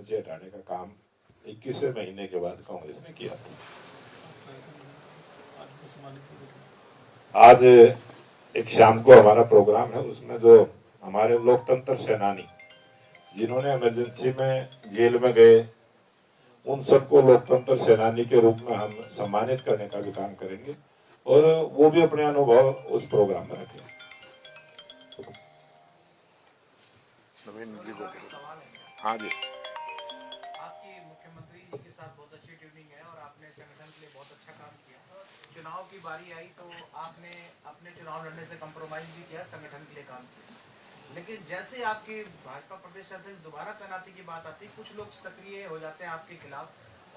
से हटाने का काम 21वें महीने के बाद कांग्रेस ने किया। आज एक शाम को हमारा प्रोग्राम है, उसमें जो हमारे लोकतंत्र सेनानी जिन्होंने इमरजेंसी में जेल में गए, उन सबको लोकतंत्र सेनानी के रूप में हम सम्मानित करने का भी काम करेंगे और वो भी अपने अनुभव उस प्रोग्राम में रखेंगे। हाँ जी, आपकी मुख्यमंत्री जी के साथ बहुत अच्छी ट्यूनिंग है और आपने संगठन के लिए बहुत अच्छा काम किया। चुनाव की बारी आई तो आपने अपने चुनाव लड़ने से कंप्रोमाइज भी किया, संगठन के लिए काम किया। लेकिन जैसे आपके भाजपा प्रदेश अध्यक्ष दोबारा तैनाती की बात आती, कुछ लोग सक्रिय हो जाते हैं आपके खिलाफ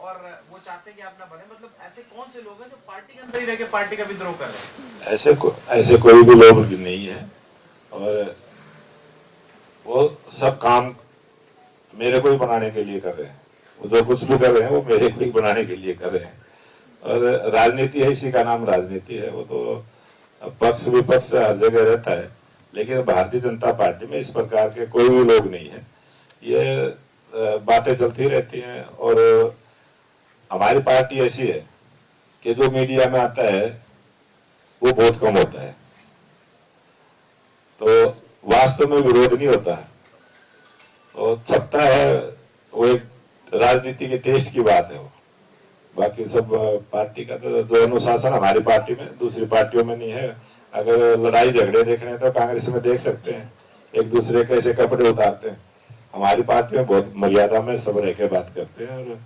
और वो चाहते हैं कि आप ना बने। मतलब ऐसे कौन से लोग हैं जो पार्टी के अंदर ही रह के पार्टी का विद्रोह कर रहे हैं? ऐसे कोई भी लोग नहीं है और वो सब काम मेरे को ही बनाने के लिए कर रहे हैं। वो जो कुछ भी कर रहे हैं वो मेरे को ही बनाने के लिए कर रहे हैं। और राजनीति है, इसी का नाम राजनीति है। वो तो पक्ष विपक्ष हर जगह रहता है, लेकिन भारतीय जनता पार्टी में इस प्रकार के कोई भी लोग नहीं है। ये बातें चलती रहती हैं और हमारी पार्टी ऐसी है कि जो मीडिया में आता है वो बहुत कम होता है, तो वास्तव में विरोध नहीं होता है। तो छपता है वो एक राजनीति के टेस्ट की बात है। वो बाकी सब पार्टी का तो जो अनुशासन हमारी पार्टी में दूसरी पार्टियों में नहीं है। अगर लड़ाई झगड़े देखने हैं तो कांग्रेस में देख सकते हैं, एक दूसरे के ऐसे कपड़े उतारते हैं। हमारी पार्टी में बहुत मर्यादा में सब रह के बात करते हैं। और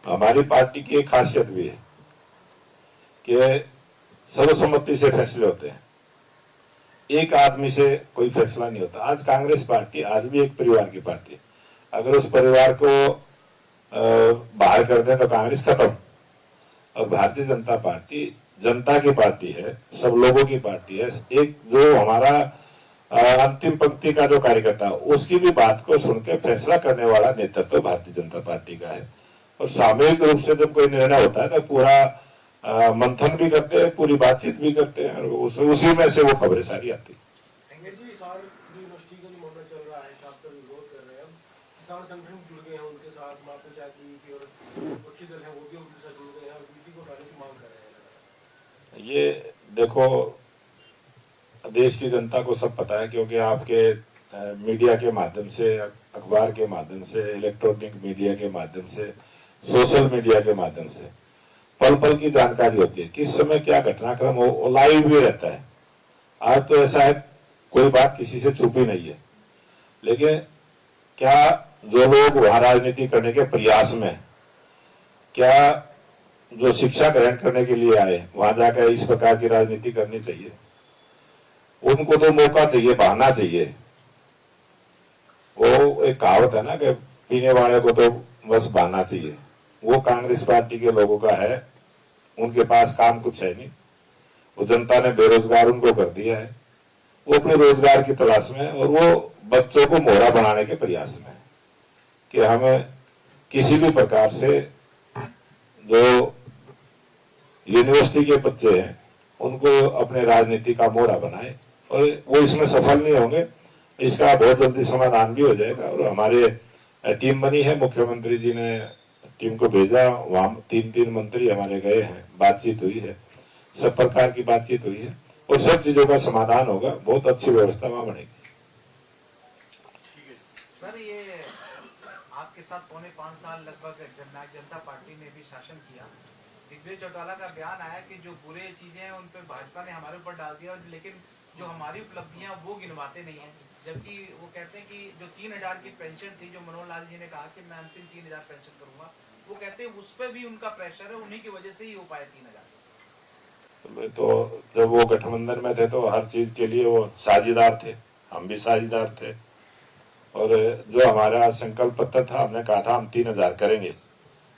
हमारी पार्टी की एक खासियत भी है कि सर्वसम्मति से फैसले होते हैं, एक आदमी से कोई फैसला नहीं होता। आज कांग्रेस पार्टी आज भी एक परिवार की पार्टी है। अगर उस परिवार को बाहर कर दें तो कांग्रेस खत्म। और भारतीय जनता पार्टी जनता की पार्टी है, सब लोगों की पार्टी है। एक जो हमारा अंतिम पंक्ति का जो कार्यकर्ता उसकी भी बात को सुन के फैसला करने वाला नेतृत्व भारतीय जनता पार्टी का है। और सामूहिक रूप से जब कोई निर्णय होता है तो पूरा मंथन भी करते हैं, पूरी बातचीत भी करते हैं और उसी में से वो खबरें सारी आती है। ये देखो, देश की जनता को सब पता है, क्योंकि आपके मीडिया के माध्यम से, अखबार के माध्यम से, इलेक्ट्रॉनिक मीडिया के माध्यम से, सोशल मीडिया के माध्यम से पल पल की जानकारी होती है। किस समय क्या घटनाक्रम हो लाइव भी रहता है। आज तो ऐसा है कोई बात किसी से छुपी नहीं है। लेकिन क्या जो लोग वहां राजनीति करने के प्रयास में, क्या जो शिक्षा ग्रहण करने के लिए आए वहां जाकर इस प्रकार की राजनीति करनी चाहिए? उनको तो मौका चाहिए, बहाना चाहिए। वो एक कहावत है ना कि पीने वाले को तो बस बहाना चाहिए। वो कांग्रेस पार्टी के लोगों का है। उनके पास काम कुछ है नहीं। वो जनता ने बेरोजगार उनको कर दिया है। वो अपने रोजगार की तलाश में है और वो बच्चों को मोहरा बनाने के प्रयास में है कि हमें किसी भी प्रकार से जो यूनिवर्सिटी के बच्चे हैं उनको अपने राजनीति का मोहरा बनाए। और वो इसमें सफल नहीं होंगे। इसका बहुत जल्दी समाधान भी हो जाएगा। और हमारे टीम बनी है, मुख्यमंत्री जी ने टीम को भेजा, वहां 3 मंत्री हमारे गए हैं, बातचीत हुई है, सब प्रकार की बातचीत हुई है और सब चीजों का समाधान होगा। बहुत अच्छी व्यवस्था वहां बनेगी। सर, ये आपके साथ 5.25 साल लगभग जननायक जनता पार्टी ने भी शासन किया। दिग्विजय चौटाला का बयान आया कि जो बुरे चीजें हैं उन पे भाजपा ने हमारे ऊपर डाल दिया, लेकिन जो हमारी उपलब्धियां वो गिनवाते नहीं है। जबकि वो कहते हैं कि जो 3000 की पेंशन थी, जो मनोहर लाल जी ने कहा कि मैं अंतिम 3000 पेंशन करूंगा, वो कहते हैं उस पर भी उनका प्रेशर है, उन्हीं की वजह से ही हो पाया 3000। तो जब वो गठबंधन में थे तो हर चीज के लिए वो साझेदार थे, हम भी साझेदार थे। और जो हमारा संकल्प पत्र था, हमने कहा था हम 3000 करेंगे,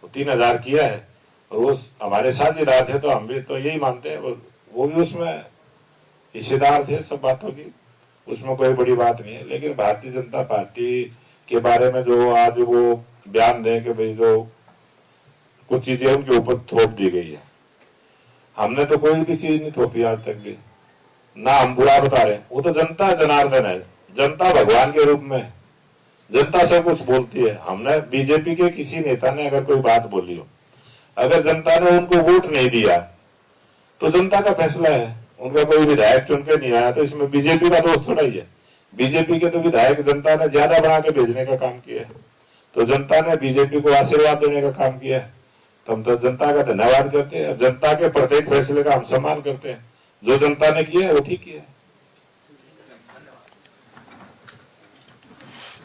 वो 3000 किया है। और वो हमारे साझेदार थे तो हम भी तो यही मानते हैं। वो भी उसमें हिस्सेदार थे सब बातों की, उसमें कोई बड़ी बात नहीं है। लेकिन भारतीय जनता पार्टी के बारे में जो आज वो बयान दें कि भाई जो कुछ चीजें उनके ऊपर थोप दी गई है, हमने तो कोई भी चीज नहीं थोपी आज तक भी, ना हम बुरा बता रहे। वो तो जनता जनार्दन है, जनता भगवान के रूप में, जनता सब कुछ बोलती है। हमने बीजेपी के किसी नेता ने अगर कोई बात बोली हो, अगर जनता ने उनको वोट नहीं दिया तो जनता का फैसला है। उनका कोई विधायक चुन के नहीं आया तो इसमें बीजेपी का दोष थोड़ा ही है। बीजेपी के तो विधायक जनता ने ज्यादा बना के भेजने का काम किया है, तो जनता ने बीजेपी को आशीर्वाद देने का काम किया है। तो हम तो जनता का धन्यवाद करते हैं। जनता के प्रत्येक फैसले का हम सम्मान करते हैं। जो जनता ने किया है वो ठीक किया है।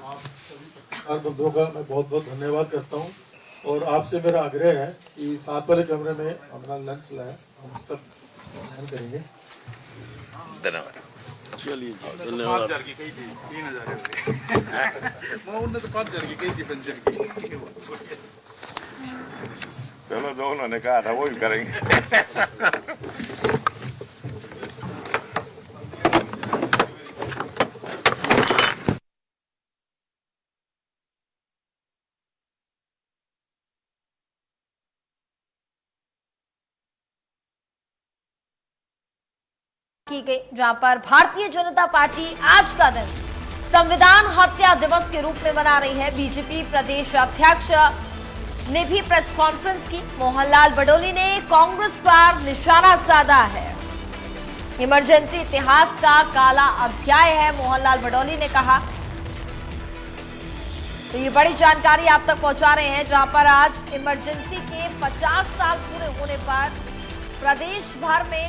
आप सभी पत्रकार बंधुओं का मैं बहुत बहुत धन्यवाद करता हूं और आपसे मेरा आग्रह है कि साथ वाले कमरे में अपना लंच लाएं, हम सब ग्रहण करेंगे। धन्यवाद। चलिए जी, धन्यवाद। 5,000 की कही थी, 3,000 हो गए। उन्होंने तो 5,000 की कही थी पेंशन की। चलो जो उन्होंने कहा था वो ही करेंगे। की गई, जहां पर भारतीय जनता पार्टी आज का दिन संविधान हत्या दिवस के रूप में मना रही है। बीजेपी प्रदेश अध्यक्ष ने भी प्रेस कॉन्फ्रेंस की। मोहनलाल बडोली ने कांग्रेस पर निशाना साधा है। इमरजेंसी इतिहास का काला अध्याय है, मोहनलाल बडोली ने कहा। तो ये बड़ी जानकारी आप तक पहुंचा रहे हैं, जहां पर आज इमरजेंसी के 50 साल पूरे होने पर प्रदेश भर में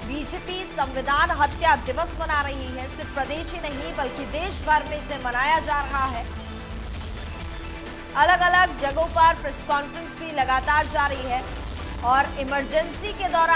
बीजेपी संविधान हत्या दिवस मना रही है। सिर्फ प्रदेश ही नहीं बल्कि देश भर में इसे मनाया जा रहा है। अलग अलग जगहों पर प्रेस कॉन्फ्रेंस भी लगातार जारी है और इमरजेंसी के दौरान